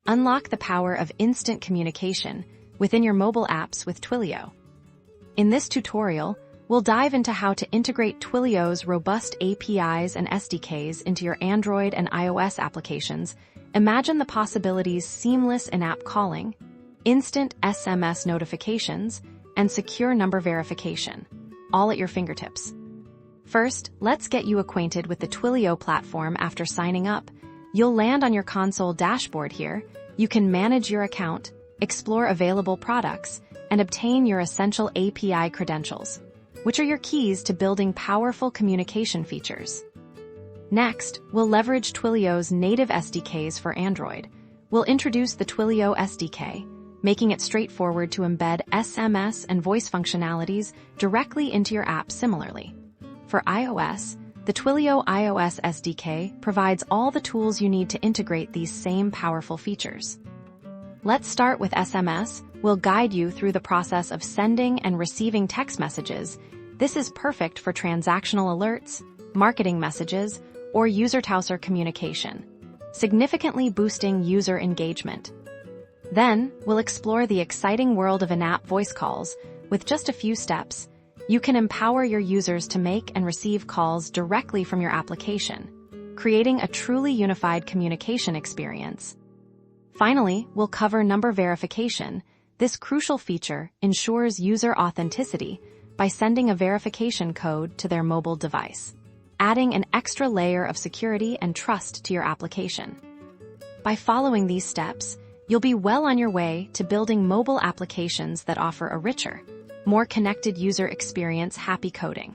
Unlock the power of instant communication within your mobile apps with Twilio. In this tutorial, we'll dive into how to integrate Twilio's robust APIs and SDKs into your Android and iOS applications. Imagine the possibilities: seamless in-app calling, instant SMS notifications, and secure number verification, all at your fingertips. First, let's get you acquainted with the Twilio platform. After signing up, you'll land on your console dashboard. Here, you can manage your account, explore available products, and obtain your essential API credentials, which are your keys to building powerful communication features. Next, we'll leverage Twilio's native SDKs for Android. We'll introduce the Twilio SDK, making it straightforward to embed SMS and voice functionalities directly into your app. Similarly, for iOS, the Twilio iOS SDK provides all the tools you need to integrate these same powerful features. Let's start with SMS. We'll guide you through the process of sending and receiving text messages. This is perfect for transactional alerts, marketing messages, or user-to-user communication, significantly boosting user engagement. Then, we'll explore the exciting world of in-app voice calls. With just a few steps, you can empower your users to make and receive calls directly from your application, creating a truly unified communication experience. Finally, we'll cover number verification. This crucial feature ensures user authenticity by sending a verification code to their mobile device, adding an extra layer of security and trust to your application. By following these steps, you'll be well on your way to building mobile applications that offer a richer, more connected user experience. Happy coding!